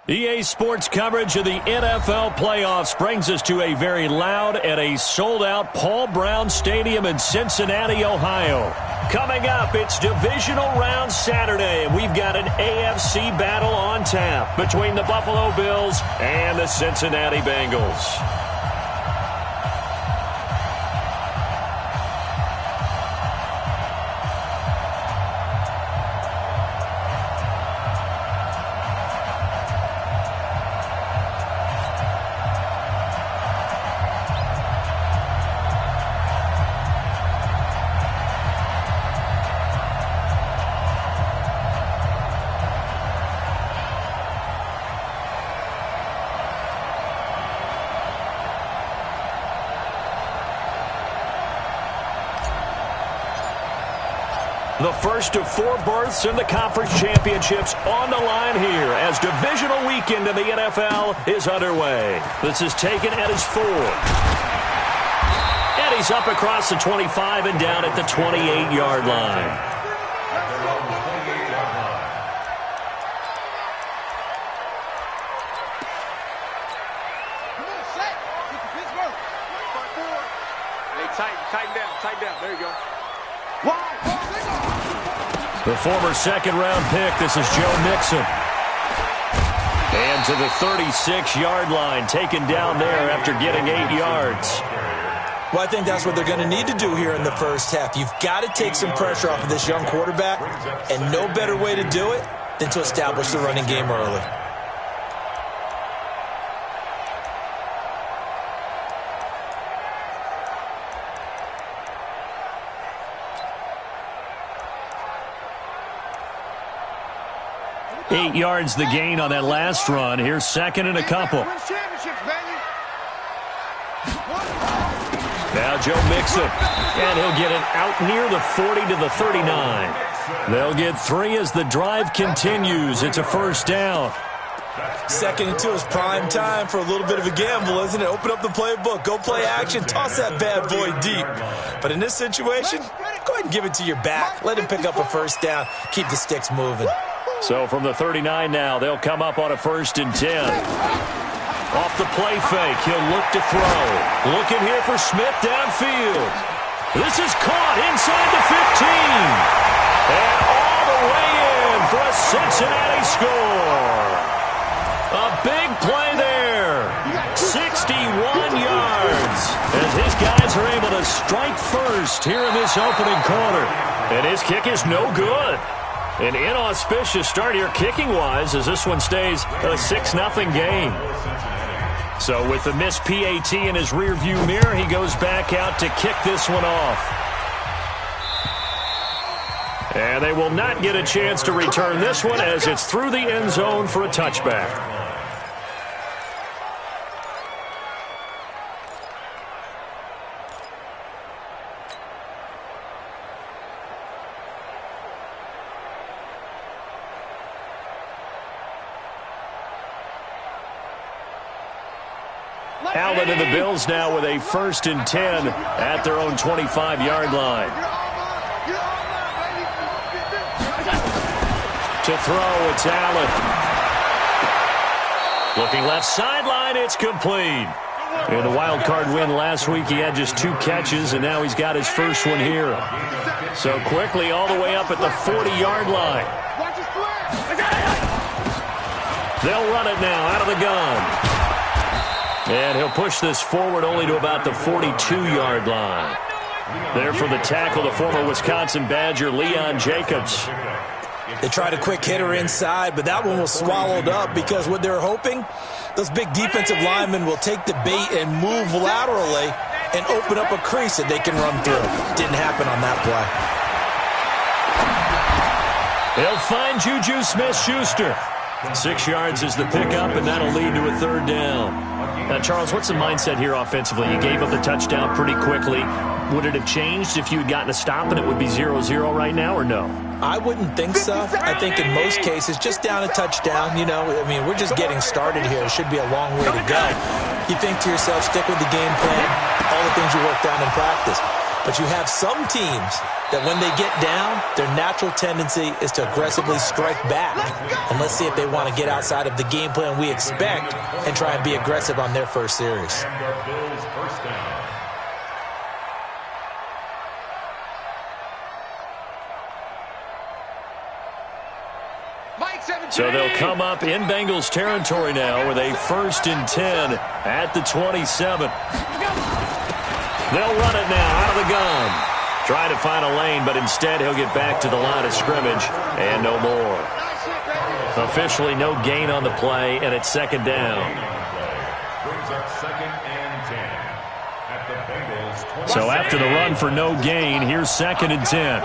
EA Sports coverage of the NFL playoffs brings us to a very loud and a sold-out Paul Brown Stadium in Cincinnati, Ohio. Coming up, it's Divisional Round Saturday, and we've got an AFC battle on tap between the Buffalo Bills and the Cincinnati Bengals. The first of 4 berths in the conference championships on the line here as divisional weekend in the NFL is underway. This is taken at his 4. And he's up across the 25 and down at the 28-yard line. Tighten down. There you go. The former second-round pick, this is Joe Mixon. And to the 36-yard line, taken down there after getting 8 yards. Well, I think that's what they're going to need to do here in the first half. You've got to take some pressure off of this young quarterback, and no better way to do it than to establish the running game early. Eight yards the gain on that last run. Here's second and a couple. Now Joe Mixon. And he'll get it out near the 40 to the 39. They'll get 3 as the drive continues. It's a first down. Second and 2 is prime time for a little bit of a gamble, isn't it? Open up the playbook, go play action, toss that bad boy deep. But in this situation, go ahead and give it to your back. Let him pick up a first down. Keep the sticks moving. So from the 39 now, they'll come up on a 1st and 10. Off the play fake, he'll look to throw. Looking here for Smith downfield. This is caught inside the 15. And all the way in for a Cincinnati score. A big play there. 61 yards. As his guys are able to strike first here in this opening quarter. And his kick is no good. An inauspicious start here kicking-wise as this one stays a 6-0 game. So with the missed PAT in his rearview mirror, he goes back out to kick this one off. And they will not get a chance to return this one as it's through the end zone for a touchback. Allen and the Bills now with a 1st and 10 at their own 25-yard line. To throw, it's Allen. Looking left sideline, it's complete. In the wild card win last week, he had just 2 catches, and now he's got his first one here. So quickly all the way up at the 40-yard line. They'll run it now out of the gun. And he'll push this forward only to about the 42-yard line. There for the tackle, the former Wisconsin Badger, Leon Jacobs. They tried a quick hitter inside, but that one was swallowed up because what they're hoping, those big defensive linemen will take the bait and move laterally and open up a crease that they can run through. Didn't happen on that play. They'll find Juju Smith-Schuster. 6 yards is the pickup, and that'll lead to a 3rd down. Now, Charles, what's the mindset here offensively? You gave up the touchdown pretty quickly. Would it have changed if you had gotten a stop and it would be 0-0 right now, or no? I wouldn't think so. I think in most cases, just down a touchdown, we're just getting started here. It should be a long way to go. You think to yourself, stick with the game plan, all the things you worked on in practice. But you have some teams that when they get down, their natural tendency is to aggressively strike back. And let's see if they want to get outside of the game plan we expect and try and be aggressive on their first series. So they'll come up in Bengals territory now with a 1st and 10 at the 27. They'll run it now out of the gun. Trying to find a lane, but instead he'll get back to the line of scrimmage and no more. Officially no gain on the play, and it's 2nd down. So after the run for no gain, here's 2nd and 10.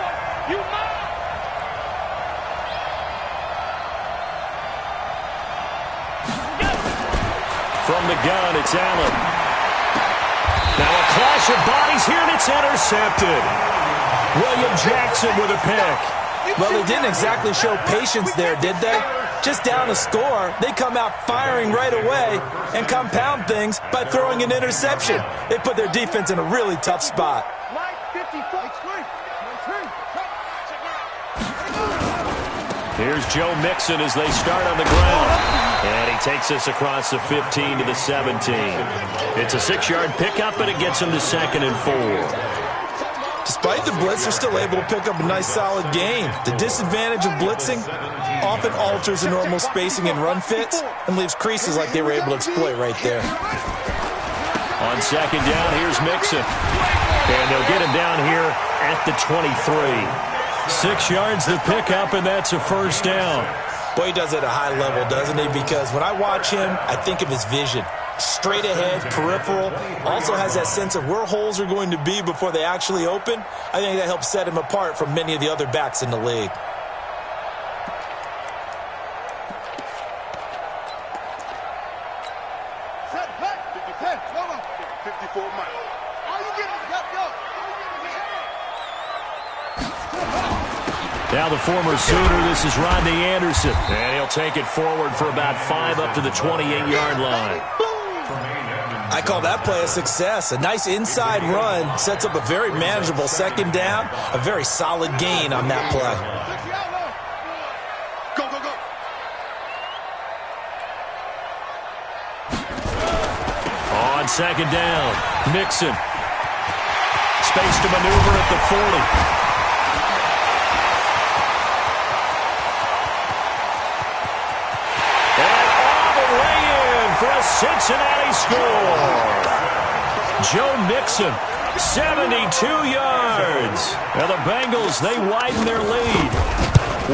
From the gun, it's Allen. Now a clash of bodies here, and it's intercepted. William Jackson with a pick. Well, they didn't exactly show patience there, did they? Just down a score, they come out firing right away and compound things by throwing an interception. They put their defense in a really tough spot. Here's Joe Mixon as they start on the ground. And he takes us across the 15 to the 17. It's a 6-yard pickup, and it gets him to 2nd and 4. Despite the blitz, they're still able to pick up a nice, solid gain. The disadvantage of blitzing often alters the normal spacing and run fits and leaves creases like they were able to exploit right there. On 2nd down, here's Mixon. And they'll get him down here at the 23. 6 yards the pickup, and that's a 1st down. Boy, he does it at a high level, doesn't he? Because when I watch him, I think of his vision. Straight ahead, peripheral, also has that sense of where holes are going to be before they actually open. I think that helps set him apart from many of the other backs in the league. Now the former Sooner, this is Rodney Anderson. And he'll take it forward for about 5 up to the 28-yard line. I call that play a success. A nice inside run sets up a very manageable 2nd down. A very solid gain on that play. On 2nd down, Mixon. Space to maneuver at the 40. For a Cincinnati score. Joe Mixon, 72 yards. Now the Bengals, they widen their lead.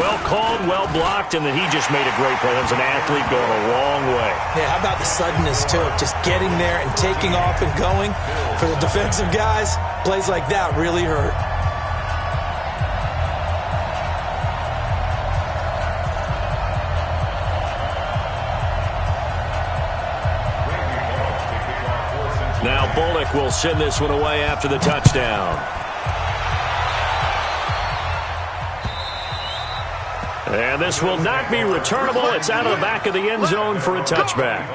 Well called, well blocked, and then he just made a great play. As an athlete going a long way. Yeah, how about the suddenness, too? Just getting there and taking off and going. For the defensive guys, plays like that really hurt. Now Bullock will send this one away after the touchdown. And this will not be returnable. It's out of the back of the end zone for a touchback.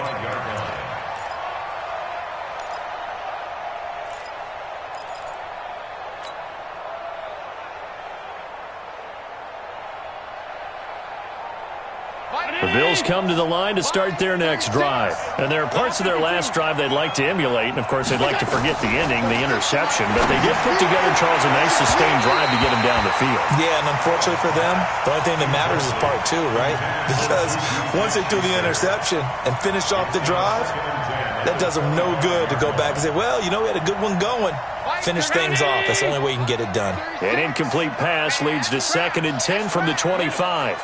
The Bills come to the line to start their next drive. And there are parts of their last drive they'd like to emulate. And, of course, they'd like to forget the ending, the interception. But they did put together, Charles, a nice sustained drive to get them down the field. Yeah, and unfortunately for them, the only thing that matters is part 2, right? Because once they threw the interception and finished off the drive, that does them no good to go back and say, well, you know, we had a good one going. Finish things off. That's the only way you can get it done. An incomplete pass leads to 2nd and 10 from the 25.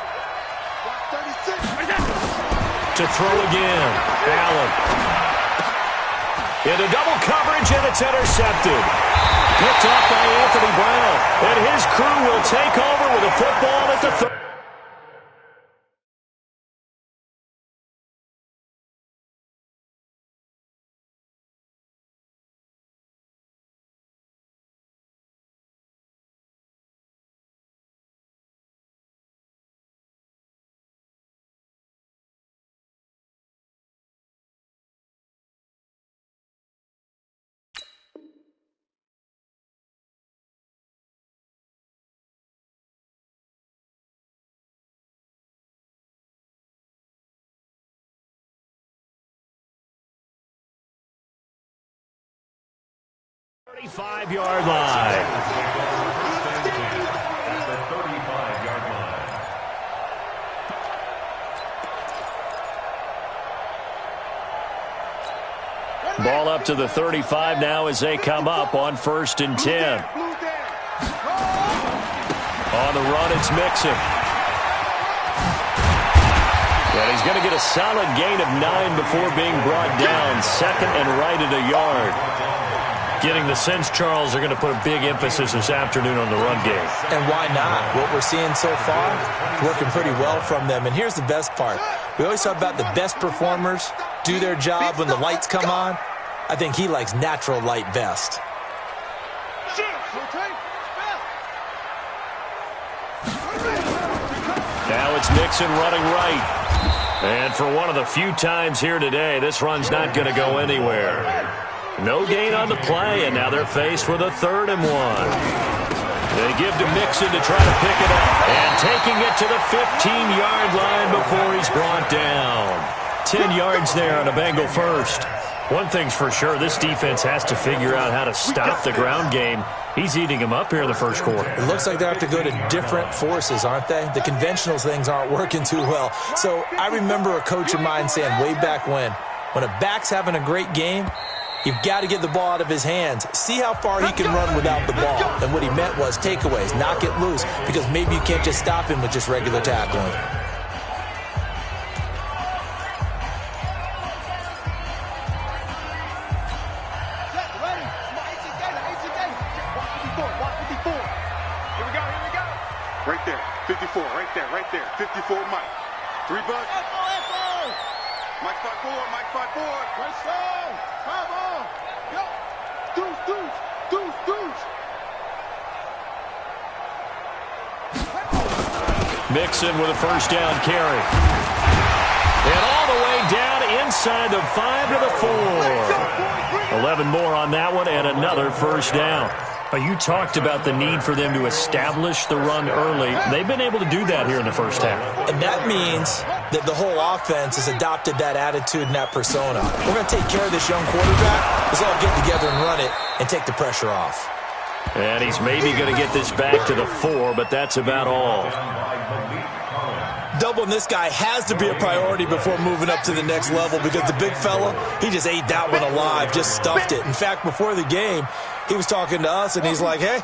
To throw again, Allen. Into double coverage, and it's intercepted. Picked off by Anthony Brown. And his crew will take over with a football at the 30. 35-yard line. Ball up to the 35 now as they come up on 1st and 10. On the run, it's Mixon. And he's going to get a solid gain of 9 before being brought down. 2nd and right at a yard. Getting the sense, Charles, they're going to put a big emphasis this afternoon on the run game. And why not? What we're seeing so far, working pretty well from them. And here's the best part. We always talk about the best performers do their job when the lights come on. I think he likes natural light best. Now it's Mixon running right. And for one of the few times here today, this run's not going to go anywhere. No gain on the play, and now they're faced with a 3rd and 1. They give to Mixon to try to pick it up. And taking it to the 15-yard line before he's brought down. 10 yards there on a Bengal first. One thing's for sure, this defense has to figure out how to stop the ground game. He's eating him up here in the first quarter. It looks like they have to go to different forces, aren't they? The conventional things aren't working too well. So I remember a coach of mine saying way back when a back's having a great game, you've got to get the ball out of his hands. See how far he can run without the ball. And what he meant was takeaways, knock it loose, because maybe you can't just stop him with just regular tackling. Right there, 54, right there, 54, Mike. 3 bucks. Mike 5-4, Mike 5-4. Let's go. Come on. Yo. Deuce. Mixon with a first down carry. And all the way down inside the 5 to the 4. 11 more on that one and another first down. You talked about the need for them to establish the run early. They've been able to do that here in the first half. And that means that the whole offense has adopted that attitude and that persona. We're going to take care of this young quarterback. Let's all get together and run it and take the pressure off. And he's maybe going to get this back to the 4, but that's about all. Doubling this guy has to be a priority before moving up to the next level because the big fella, he just ate that one alive, just stuffed it. In fact, before the game, he was talking to us, and he's like, hey,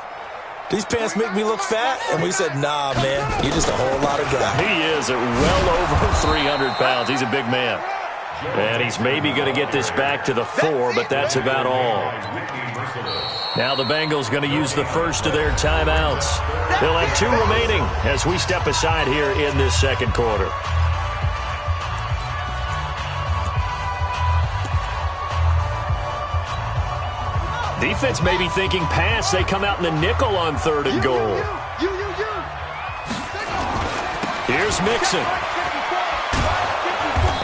these pants make me look fat? And we said, nah, man, you're just a whole lot of guy. He is at well over 300 pounds. He's a big man. And he's maybe going to get this back to the 4, but that's about all. Now the Bengals going to use the first of their timeouts. They'll have 2 remaining as we step aside here in this second quarter. Defense may be thinking pass. They come out in the nickel on 3rd and goal. Here's Mixon.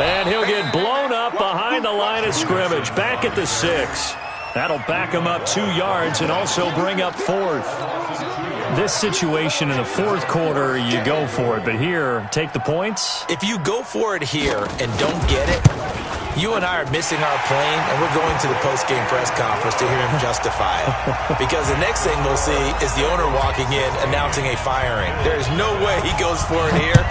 And he'll get blown up behind the line of scrimmage. Back at the 6. That'll back him up 2 yards and also bring up 4th. This situation in the 4th quarter, you go for it. But here, take the points. If you go for it here and don't get it, you and I are missing our plane, and we're going to the post-game press conference to hear him justify it. Because the next thing we'll see is the owner walking in announcing a firing. There is no way he goes for it here.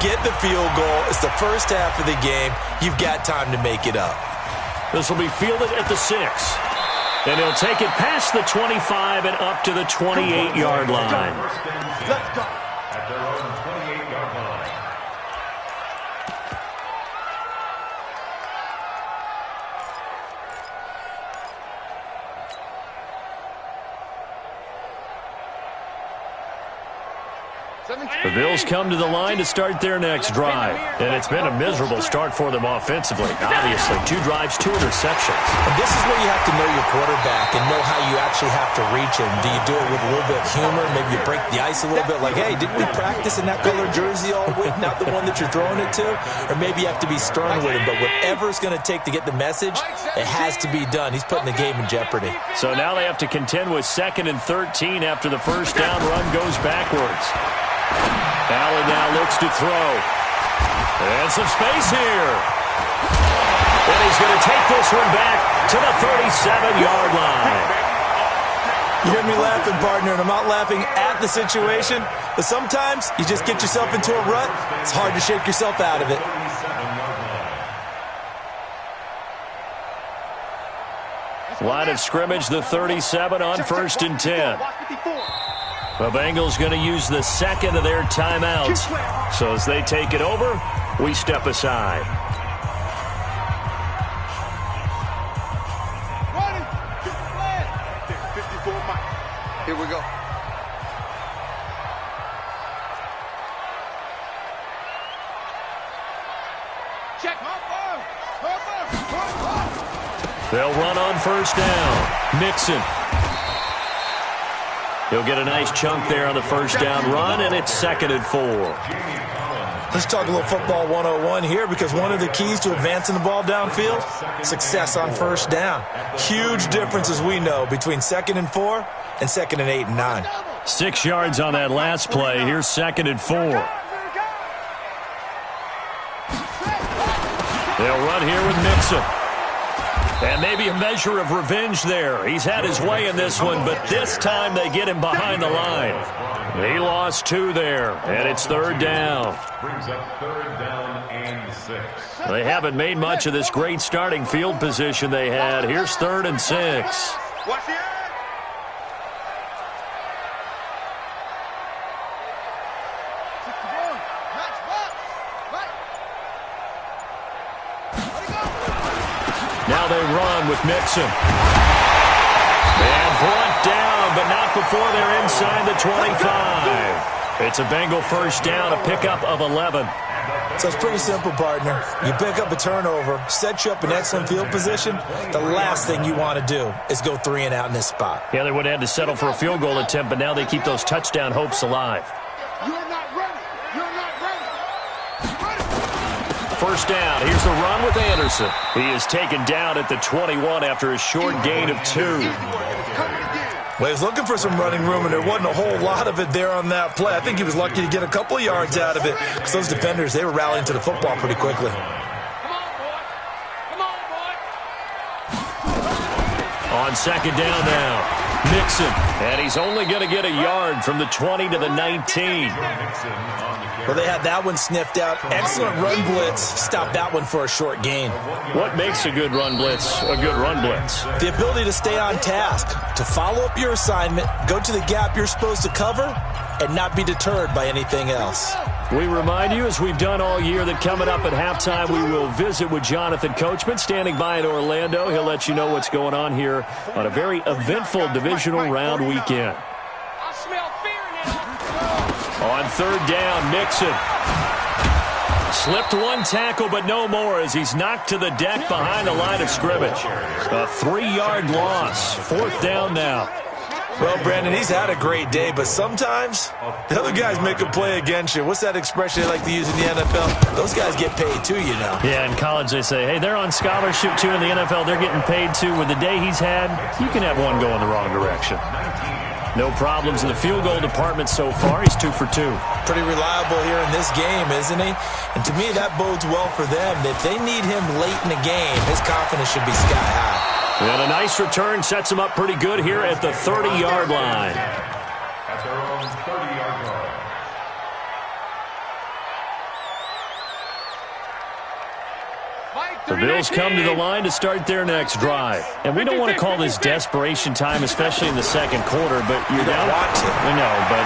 Get the field goal. It's the first half of the game. You've got time to make it up. This will be fielded at the 6. And he'll take it past the 25 and up to the 28-yard line. Let's go. At their own 28-yard line. The Bills come to the line to start their next drive. And it's been a miserable start for them offensively. Obviously, 2 drives, 2 interceptions. And this is where you have to know your quarterback and know how you actually have to reach him. Do you do it with a little bit of humor? Maybe you break the ice a little bit like, hey, didn't we practice in that color jersey all week? Not the one that you're throwing it to? Or maybe you have to be stern with him. But whatever it's going to take to get the message, it has to be done. He's putting the game in jeopardy. So now they have to contend with 2nd and 13 after the first down run goes backwards. Allen now looks to throw. And some space here. And he's going to take this one back to the 37-yard line. You hear me laughing, partner, and I'm not laughing at the situation, but sometimes you just get yourself into a rut. It's hard to shake yourself out of it. Line of scrimmage, the 37 on 1st and 10. The Bengals going to use the second of their timeouts. So as they take it over, we step aside. Here we go. Check. They'll run on 1st down. Mixon. He'll get a nice chunk there on the 1st down run, and it's 2nd and 4. Let's talk a little football 101 here, because one of the keys to advancing the ball downfield, success on 1st down. Huge difference, as we know, between 2nd and 4 and 2nd and 8 and 9. 6 yards on that last play. Here's 2nd and 4. They'll run here with Mixon. And maybe a measure of revenge there. He's had his way in this one, but this time they get him behind the line. He lost 2 there, and it's 3rd down. Brings up 3rd down and 6. They haven't made much of this great starting field position they had. Here's 3rd and 6. Watch the eye. Now they run with Mixon. And brought down, but not before they're inside the 25. It's a Bengal 1st down, a pickup of 11. So it's pretty simple, partner. You pick up a turnover, set you up in excellent field position. The last thing you want to do is go 3 and out in this spot. Yeah, they would have had to settle for a field goal attempt, but now they keep those touchdown hopes alive. You're not ready. You're not ready. 1st down. Here's the run with Anderson. He is taken down at the 21 after a short gain of 2. Well, he was looking for some running room, and there wasn't a whole lot of it there on that play. I think he was lucky to get a couple of yards out of it, because those defenders, they were rallying to the football pretty quickly. On 2nd down now, Mixon. And he's only going to get a yard from the 20 to the 19. Well, they had that one sniffed out. Excellent run blitz. Stopped that one for a short gain. What makes a good run blitz a good run blitz? The ability to stay on task, to follow up your assignment, go to the gap you're supposed to cover, and not be deterred by anything else. We remind you, as we've done all year, that coming up at halftime, we will visit with Jonathan Coachman, standing by in Orlando. He'll let you know what's going on here on a very eventful divisional round weekend. On 3rd down, Mixon. Slipped one tackle, but no more, as he's knocked to the deck behind the line of scrimmage. A 3-yard loss. 4th down now. Well, Brandon, he's had a great day, but sometimes the other guys make a play against you. What's that expression they like to use in the NFL? Those guys get paid too, you know. Yeah, in college they say, hey, they're on scholarship too. In the NFL, they're getting paid too. With the day he's had, you can have one go in the wrong direction. No problems in the field goal department so far. He's 2 for 2. Pretty reliable here in this game, isn't he? And to me, that bodes well for them. If they need him late in the game, his confidence should be sky high. And a nice return sets him up pretty good here at the 30-yard line. At their own 30-yard line. The Bills come to the line to start their next drive. And we don't want to call this desperation time, especially in the 2nd quarter, but you're down. I know, but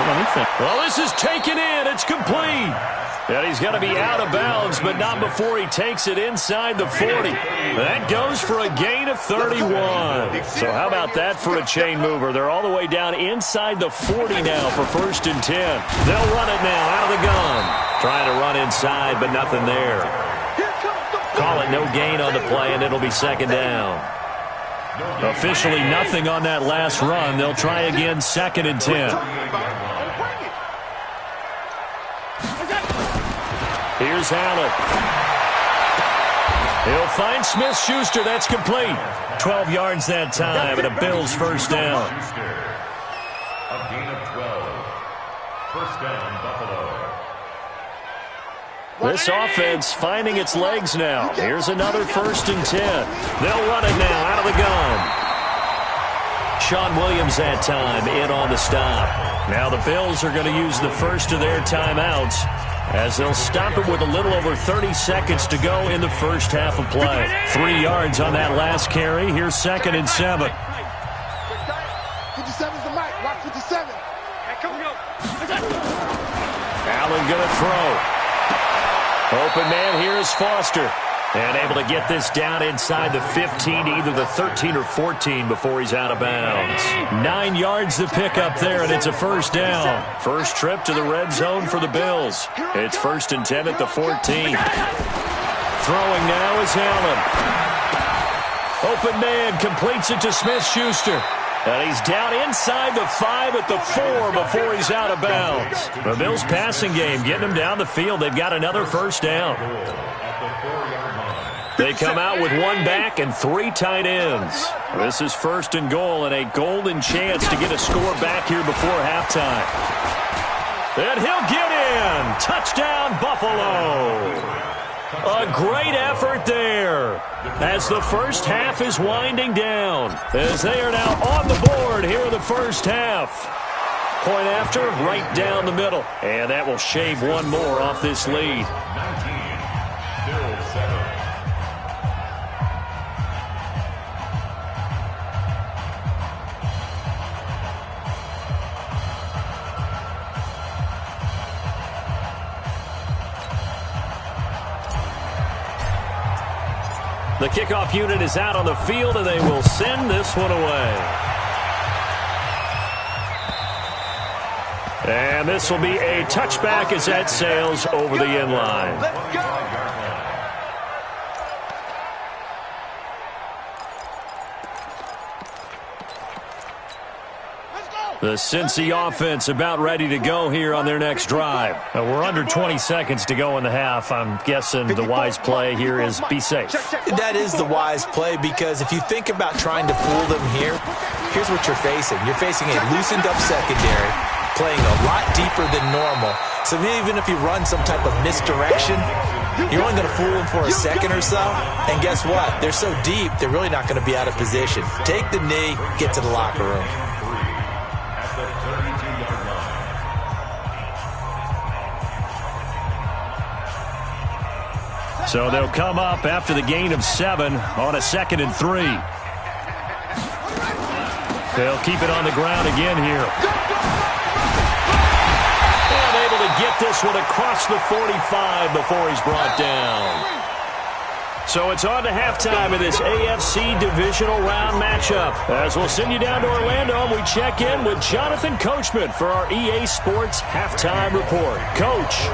let me think. Well, this is taken in. It's complete. And he's going to be out of bounds, but not before he takes it inside the 40. That goes for a gain of 31. So how about that for a chain mover? They're all the way down inside the 40 now for 1st and 10. They'll run it now out of the gun. Trying to run inside, but nothing there. Call it no gain on the play, and it'll be 2nd down. Officially nothing on that last run. They'll try again, 2nd and 10. Here's Allen. He'll find Smith-Schuster. That's complete. 12 yards that time, and a Bills 1st down. A gain of 12. 1st down, Buffalo. This offense finding its legs now. Here's another 1st and 10. They'll run it now out of the gun. Sean Williams that time in on the stop. Now the Bills are going to use the first of their timeouts as they'll stop it with a little over 30 seconds to go in the first half of play. 3 yards on that last carry. Here's 2nd and 7. 57's the mic. Watch 57. Hey, come on. Allen going to throw. Open man here is Foster. And able to get this down inside the 15 to either the 13 or 14 before he's out of bounds. 9 yards to pick up there, and it's a first down. First trip to the red zone for the Bills. It's 1st and 10 at the 14. Throwing now is Allen. Open man completes it to Smith-Schuster. And he's down inside the 5 at the 4 before he's out of bounds. The Bills passing game getting him down the field. They've got another first down. They come out with 1 back and 3 tight ends. This is 1st and goal and a golden chance to get a score back here before halftime. And he'll get in. Touchdown, Buffalo. A great effort there as the first half is winding down, as they are now on the board here in the first half. Point after, right down the middle. And that will shave 1 more off this lead. 19, Bill 7. The kickoff unit is out on the field, and they will send this one away. And this will be a touchback as that sails over the end line. The Cincy offense about ready to go here on their next drive. We're under 20 seconds to go in the half. I'm guessing the wise play here is be safe. That is the wise play, because if you think about trying to fool them here, here's what you're facing. You're facing a loosened up secondary, playing a lot deeper than normal. So even if you run some type of misdirection, you're only going to fool them for a second or so. And guess what? They're so deep, they're really not going to be out of position. Take the knee, get to the locker room. So they'll come up after the gain of 7 on a 2nd and 3. They'll keep it on the ground again here. And able to get this one across the 45 before he's brought down. So it's on to halftime in this AFC divisional round matchup. As we'll send you down to Orlando, and we check in with Jonathan Coachman for our EA Sports Halftime Report. Coach.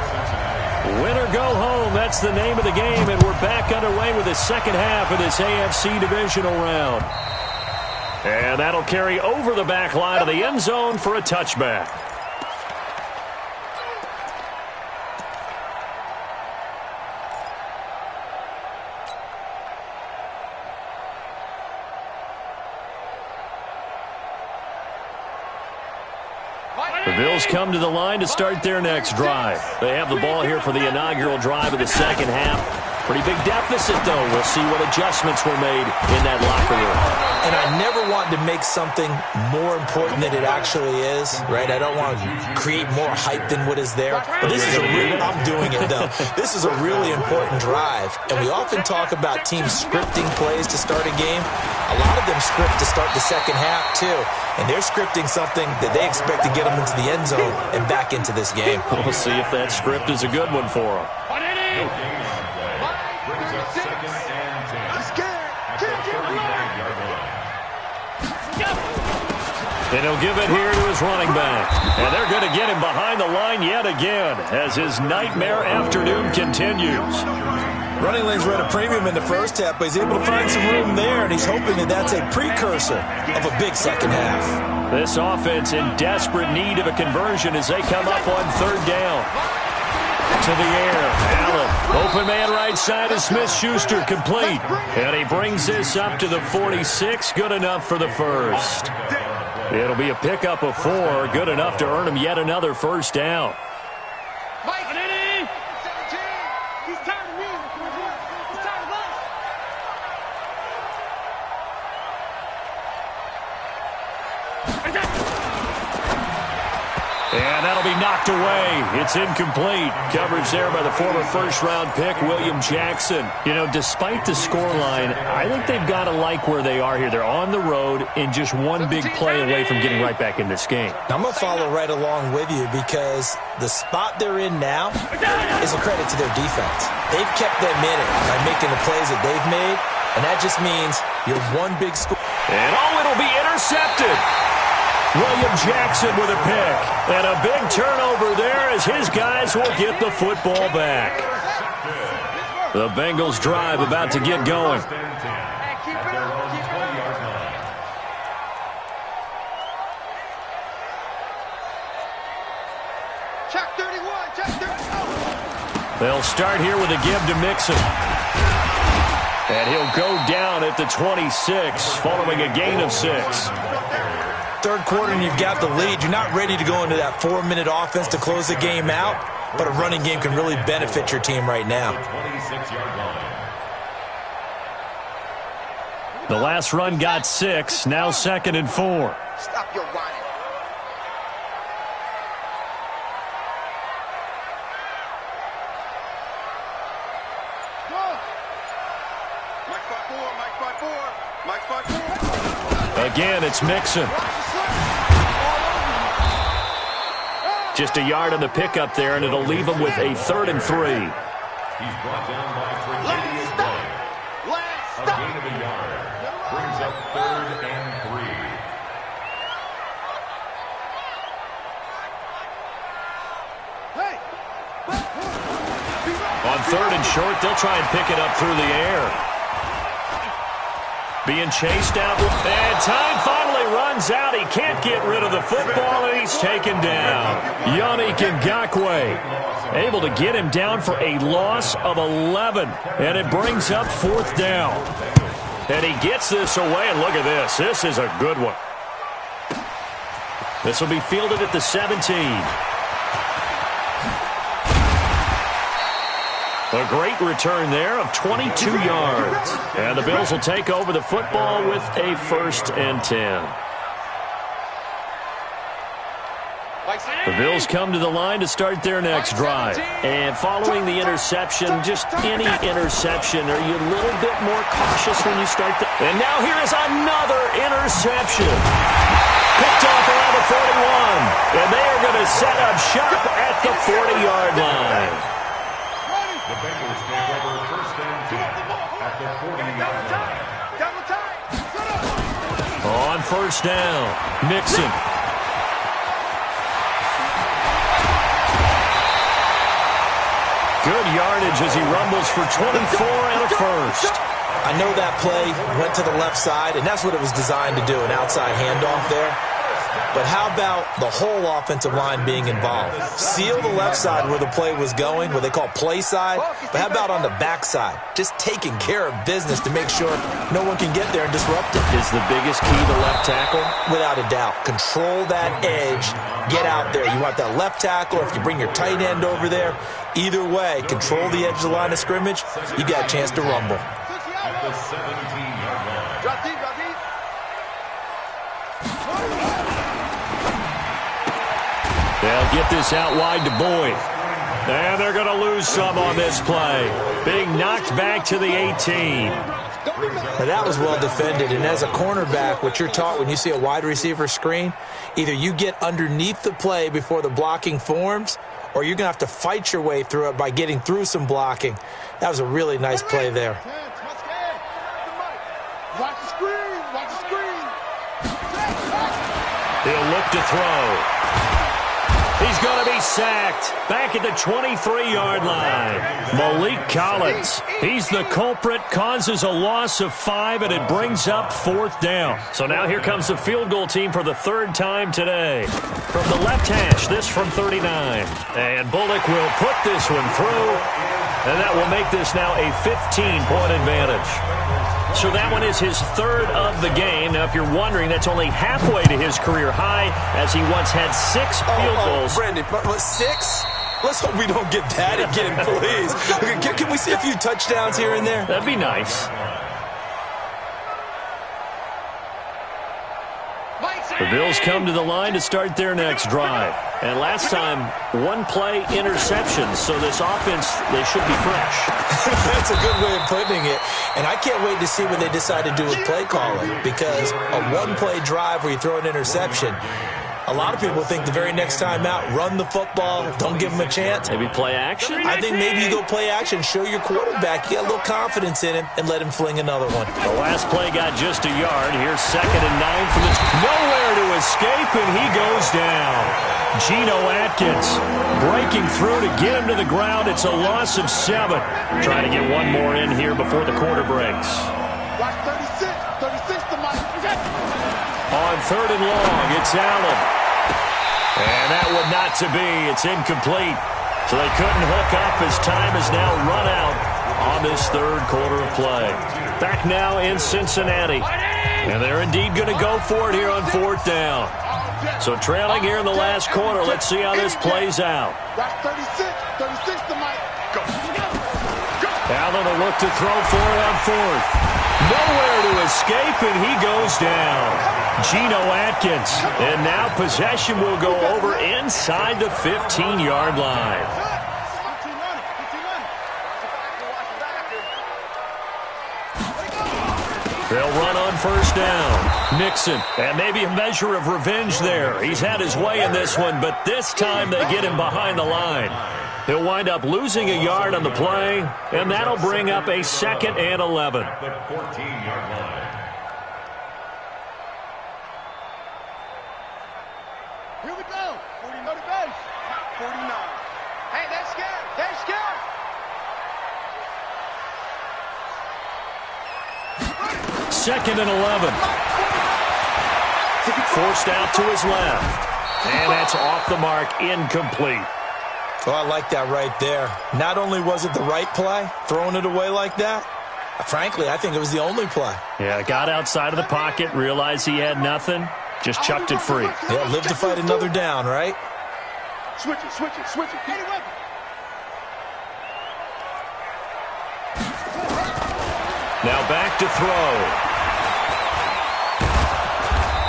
Win or go home, that's the name of the game, and we're back underway with the second half of this AFC divisional round. And that'll carry over the back line of the end zone for a touchback. The Bills come to the line to start their next drive. They have the ball here for the inaugural drive of the second half. Pretty big deficit, though. We'll see what adjustments were made in that locker room. And I never want to make something more important than it actually is, right? I don't want to create more hype than what is there. But this is I'm doing it, though. This is a really important drive. And we often talk about teams scripting plays to start a game. A lot of them script to start the second half, too. And they're scripting something that they expect to get them into the end zone and back into this game. We'll see if that script is a good one for them. And he'll give it here to his running back. And they're going to get him behind the line yet again as his nightmare afternoon continues. Running lanes were at a premium in the first half, but he's able to find some room there, and he's hoping that that's a precursor of a big second half. This offense in desperate need of a conversion as they come up on third down. To the air, Allen. Open man right side of Smith-Schuster, complete. And he brings this up to the 46, good enough for the first. It'll be a pickup of 4, good enough to earn him yet another first down. knocked away. It's incomplete. Coverage there by the former first-round pick, William Jackson. You know, despite the scoreline, I think they've got to like where they are here. They're on the road and just one big play away from getting right back in this game. I'm going to follow right along with you because the spot they're in now is a credit to their defense. They've kept them in it by making the plays that they've made, and that just means you're one big score. And it'll be intercepted. William Jackson with a pick. And a big turnover there as his guys will get the football back. The Bengals drive about to get going. Check 31, check 31. They'll start here with a give to Mixon. And he'll go down at the 26, following a gain of 6. Third quarter and you've got the lead. You're not ready to go into that 4-minute offense to close the game out, but a running game can really benefit your team right now. The last run got 6, now 2nd and 4. Stop your whining. Again, it's Mixon. Just a yard on the pickup there, and it'll leave him with a 3rd and 3. He's brought down by 3. A gain of a yard. Brings up 3rd and 3. On 3rd and short, they'll try and pick it up through the air. Being chased out, and time finally runs out. He can't get rid of the football, and he's taken down. Yannick Ngakoue able to get him down for a loss of 11, and it brings up 4th down. And he gets this away, and look at this. This is a good one. This will be fielded at the 17. A great return there of 22 yards. And the Bills will take over the football with a 1st and 10. The Bills come to the line to start their next drive. And following the interception, just any interception, are you a little bit more cautious when you start the... And now here is another interception. Picked off around the 41. And they are going to set up shop at the 40-yard line. The Bengals take over 1st and 10 at the 40-yard line. On 1st down, Mixon. Good yardage as he rumbles for 24 and a 1st. I know that play went to the left side, and that's what it was designed to do, an outside handoff there. But how about the whole offensive line being involved? Seal the left side where the play was going, what they call play side. But how about on the back side? Just taking care of business to make sure no one can get there and disrupt it. Is the biggest key the left tackle? Without a doubt. Control that edge. Get out there. You want that left tackle, or if you bring your tight end over there, either way, control the edge of the line of scrimmage, you got a chance to rumble. At the 17-yard line. Drop deep, drop deep. They'll get this out wide to Boyd. And they're going to lose some on this play. Being knocked back to the 18. Now that was well defended, and as a cornerback, what you're taught when you see a wide receiver screen, either you get underneath the play before the blocking forms, or you're going to have to fight your way through it by getting through some blocking. That was a really nice play there. Watch the screen, watch the screen. He'll look to throw. He's going to be sacked back at the 23-yard line. Malik Collins, he's the culprit, causes a loss of 5, and it brings up 4th down. So now here comes the field goal team for the 3rd time today. From the left hash, this from 39. And Bullock will put this one through, and that will make this now a 15-point advantage. So that one is his 3rd of the game. Now, if you're wondering, that's only halfway to his career high, as he once had 6 field goals. Brandon, but 6? Let's hope we don't get that again, please. Can we see a few touchdowns here and there? That'd be nice. The Bills come to the line to start their next drive. And last time, one-play interceptions, so this offense, they should be fresh. That's a good way of putting it. And I can't wait to see what they decide to do with play calling, because a one-play drive where you throw an interception, a lot of people think the very next time out, run the football, don't give them a chance. Maybe play action? I think maybe you go play action, show your quarterback, you got a little confidence in him, and let him fling another one. The last play got just a yard. Here's 2nd and 9 from the... Nowhere to escape, and he goes down. Geno Atkins breaking through to get him to the ground. It's a loss of 7. Trying to get one more in here before the quarter breaks. Watch 36 to Mike. On 3rd and long, it's Allen. And that one not to be. It's incomplete. So they couldn't hook up as time has now run out on this 3rd quarter of play. Back now in Cincinnati. And they're indeed going to go for it here on 4th down. So trailing here in the last quarter. Let's see how this plays out. Watch 36 to Mike. Go. Allen will look to throw for it on 4th. Nowhere to escape, and he goes down. Geno Atkins. And now possession will go over inside the 15-yard line. They'll run on 1st down. Mixon, and maybe a measure of revenge there. He's had his way in this one, but this time they get him behind the line. He'll wind up losing a yard on the play, and that'll bring up a 2nd and 11. The 14-yard line. Here we go. 40 no to base. 49. Hey, they're scared. They're scared. Second and 11. Forced out to his left. And that's off the mark, incomplete. Oh, I like that right there. Not only was it the right play, throwing it away like that, frankly, I think it was the only play. Yeah, got outside of the pocket, realized he had nothing, just chucked it free. Yeah, live to fight another down, right? Switch it. Get it with Now back to throw.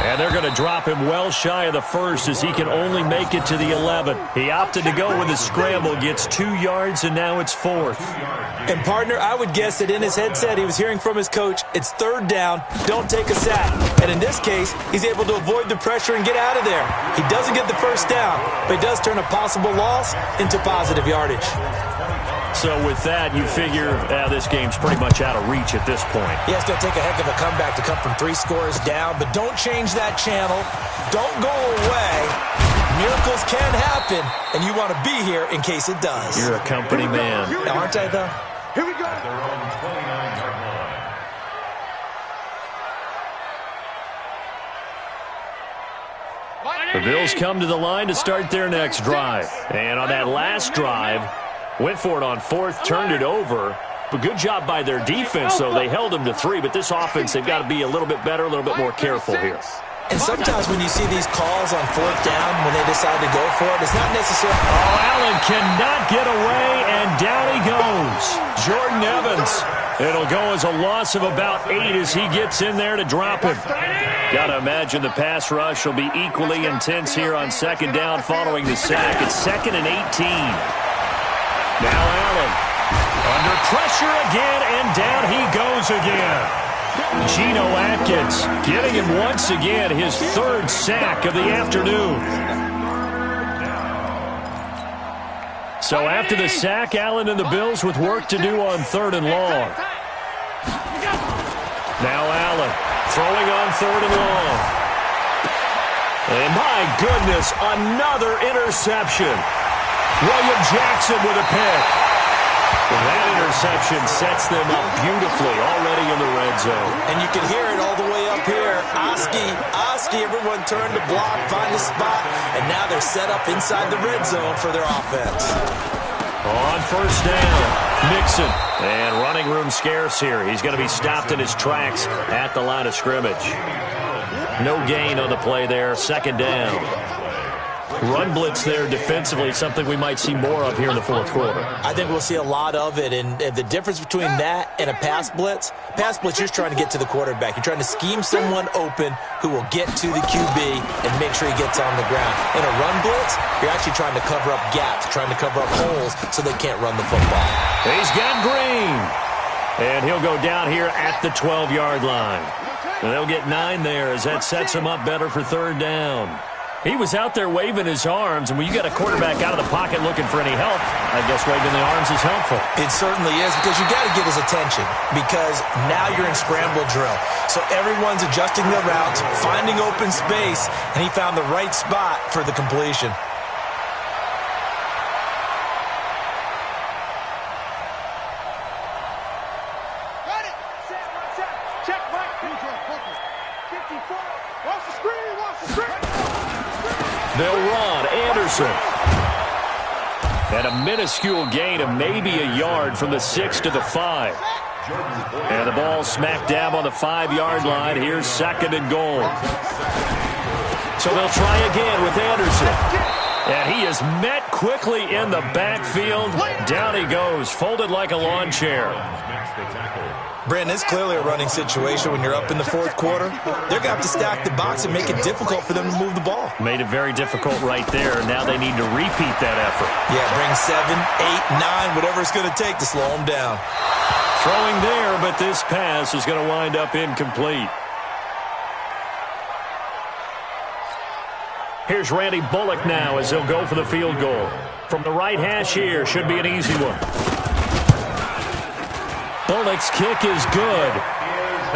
And they're going to drop him well shy of the 1st as he can only make it to the 11. He opted to go with a scramble, gets 2 yards, and now it's 4th. And, partner, I would guess that in his headset he was hearing from his coach, it's 3rd down, don't take a sack. And in this case, he's able to avoid the pressure and get out of there. He doesn't get the 1st down, but he does turn a possible loss into positive yardage. So with that, you figure this game's pretty much out of reach at this point. Yeah, it's going to take a heck of a comeback to come from 3 scores down, but don't change that channel. Don't go away. Miracles can happen, and you want to be here in case it does. You're a company man. Aren't I, though? Here we go. At their own 29-yard line. The Bills come to the line to start their next drive. And on that last drive, went for it on 4th, turned it over. But good job by their defense, though. They held them to 3, but this offense, they've got to be a little bit better, a little bit more careful here. And sometimes when you see these calls on 4th down, when they decide to go for it, it's not necessarily... Oh, Allen cannot get away, and down he goes. Jordan Evans. It'll go as a loss of about 8 as he gets in there to drop him. Got to imagine the pass rush will be equally intense here on 2nd down following the sack. It's 2nd and 18. Now Allen under pressure again, and down he goes again. Geno Atkins getting him once again, his 3rd sack of the afternoon. So after the sack, Allen and the Bills with work to do on 3rd and long. Now Allen throwing on 3rd and long. And my goodness, another interception. William Jackson with a pick. And that interception sets them up beautifully already in the red zone. And you can hear it all the way up here. Oski, everyone turned to block, find a spot, and now they're set up inside the red zone for their offense. On 1st down, Mixon. And running room scarce here. He's going to be stopped in his tracks at the line of scrimmage. No gain on the play there, 2nd down. run blitz there defensively, something we might see more of here in the fourth quarter. I think we'll see a lot of it, and the difference between that and a pass blitz, you're just trying to get to the quarterback. You're trying to scheme someone open who will get to the QB and make sure he gets on the ground. In a run blitz, you're actually trying to cover up gaps, trying to cover up holes so they can't run the football. He's got Green, and he'll go down here at the 12-yard line. And they'll get 9 there as that sets him up better for third down. He was out there waving his arms, and when you got a quarterback out of the pocket looking for any help, I guess waving the arms is helpful. It certainly is, because you got to get his attention, because now you're in scramble drill. So everyone's adjusting their routes, finding open space, and he found the right spot for the completion. They'll run. Anderson. And a minuscule gain of maybe a yard from the 6 to the 5. And the ball smack dab on the 5-yard line. Here's second and goal. So they'll try again with Anderson. And he is met quickly in the backfield. Down he goes, folded like a lawn chair. Brandon, it's clearly a running situation when you're up in the fourth quarter. They're going to have to stack the box and make it difficult for them to move the ball. Made it very difficult right there. Now they need to repeat that effort. Yeah, bring 7, 8, 9, whatever it's going to take to slow them down. Throwing there, but this pass is going to wind up incomplete. Here's Randy Bullock now as he'll go for the field goal. From the right hash here, should be an easy one. Bullock's kick is good.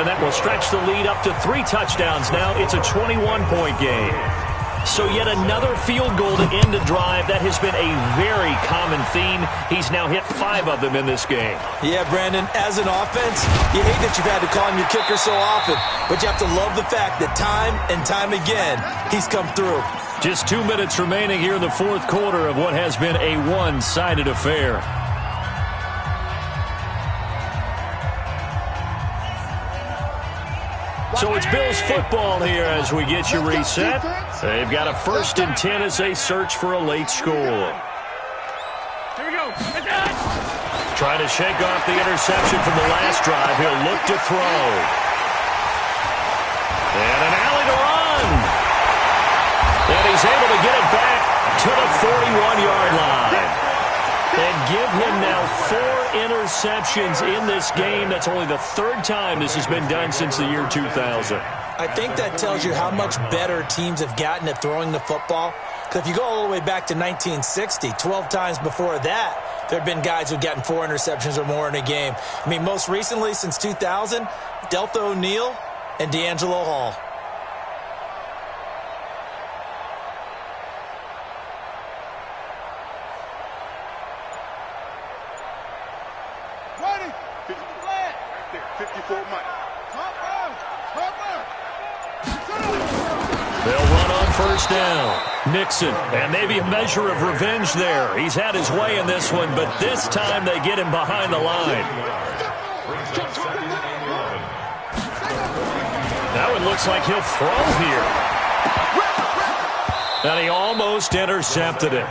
And that will stretch the lead up to 3 touchdowns now. It's a 21-point game. So yet another field goal to end a drive. That has been a very common theme. He's now hit 5 of them in this game. Yeah, Brandon, as an offense, you hate that you've had to call him your kicker so often. But you have to love the fact that time and time again, he's come through. Just 2 minutes remaining here in the fourth quarter of what has been a one-sided affair. So it's Bills football here as we get you reset. They've got a 1st and 10 as they search for a late score. Here we go. Trying to shake off the interception from the last drive. He'll look to throw. And an alley to run. And he's able to get it back to the 41-yard line. And give him now 4 interceptions in this game. That's only the 3rd time this has been done since the year 2000. I think that tells you how much better teams have gotten at throwing the football. Because if you go all the way back to 1960, 12 times before that, there have been guys who've gotten 4 interceptions or more in a game. I mean, most recently, since 2000, Delta O'Neal and D'Angelo Hall. Right there, 54 Mike. They'll run on 1st down. Nixon, and maybe a measure of revenge there. He's had his way in this one, but this time they get him behind the line. That one looks like he'll throw here. And he almost intercepted it.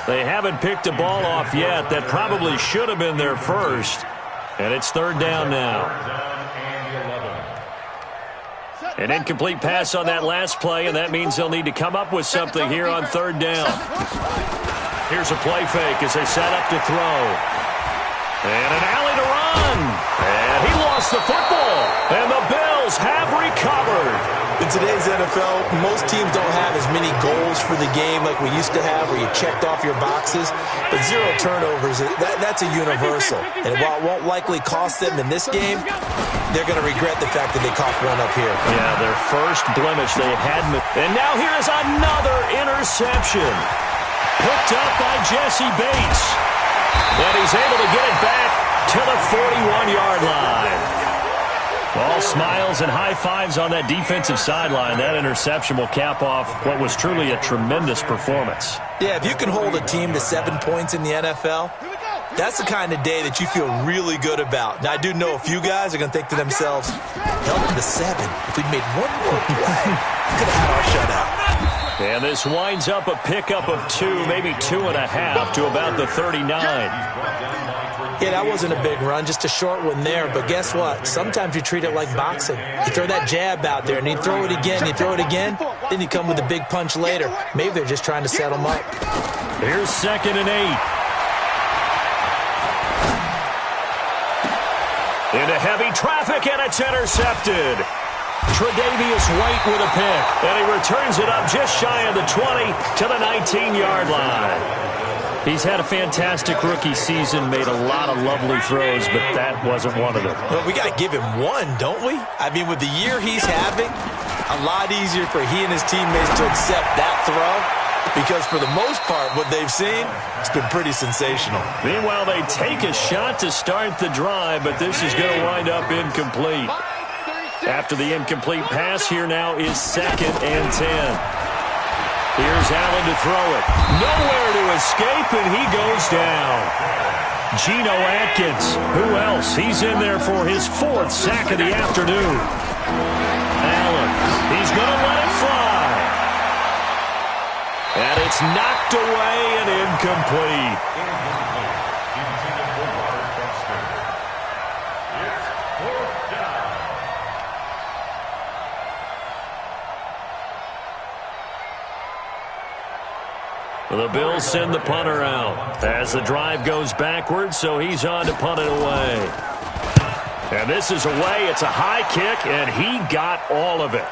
They haven't picked a ball off yet. That probably should have been their first. And it's 3rd down now. An incomplete pass on that last play, and that means they'll need to come up with something here on 3rd down. Here's a play fake as they set up to throw. And an alley to run. And he lost the football. And the Bills have recovered. In today's NFL, most teams don't have as many goals for the game like we used to have where you checked off your boxes. But 0 turnovers, that's a universal. And while it won't likely cost them in this game, they're going to regret the fact that they coughed one up here. Yeah, their first blemish they had. And now here is another interception. Picked up by Jesse Bates. And he's able to get it back to the 41-yard line. All smiles and high fives on that defensive sideline. That interception will cap off what was truly a tremendous performance. Yeah, if you can hold a team to 7 points in the NFL, that's the kind of day that you feel really good about. Now, I do know a few guys are going to think to themselves, held them to 7. If we'd made one more play, we could have had our shutout. And this winds up a pickup of 2, maybe 2.5 to about the 39. Yeah, that wasn't a big run, just a short one there. But guess what? Sometimes you treat it like boxing. You throw that jab out there, and you throw it again, then you come with a big punch later. Maybe they're just trying to set him up. Here's 2nd and 8. Into heavy traffic, and it's intercepted. Tre'Davious White with a pick, and he returns it up just shy of the 20 to the 19-yard line. He's had a fantastic rookie season, made a lot of lovely throws, but that wasn't one of them. Well, we got to give him one, don't we? I mean, with the year he's having, a lot easier for he and his teammates to accept that throw, because for the most part, what they've seen, it's been pretty sensational. Meanwhile, they take a shot to start the drive, but this is going to wind up incomplete. After the incomplete pass, here now is 2nd and 10. Here's Allen to throw it. Nowhere to escape, and he goes down. Geno Atkins, who else? He's in there for his 4th sack of the afternoon. Allen, he's going to let it fly. And it's knocked away and incomplete. The Bills send the punter out as the drive goes backwards, so he's on to punt it away. And this is away. It's a high kick, and he got all of it.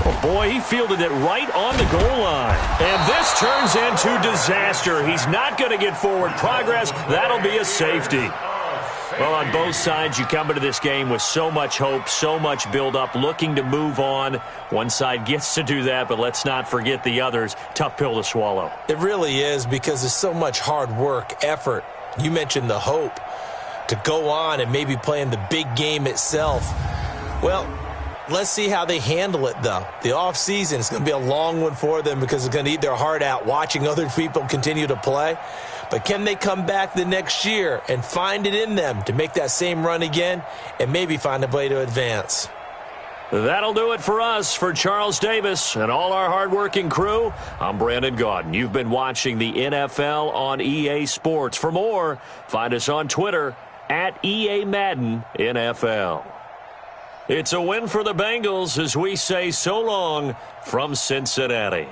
Oh, boy, he fielded it right on the goal line. And this turns into disaster. He's not going to get forward progress. That'll be a safety. Well, on both sides, you come into this game with so much hope, so much build-up, looking to move on. One side gets to do that, but let's not forget the others. Tough pill to swallow. It really is, because there's so much hard work, effort. You mentioned the hope to go on and maybe play in the big game itself. Well, let's see how they handle it, though. The offseason is going to be a long one for them because it's going to eat their heart out watching other people continue to play. But can they come back the next year and find it in them to make that same run again and maybe find a way to advance? That'll do it for us. For Charles Davis and all our hardworking crew, I'm Brandon Gaudin. You've been watching the NFL on EA Sports. For more, find us on Twitter at EA Madden NFL. It's a win for the Bengals as we say so long from Cincinnati.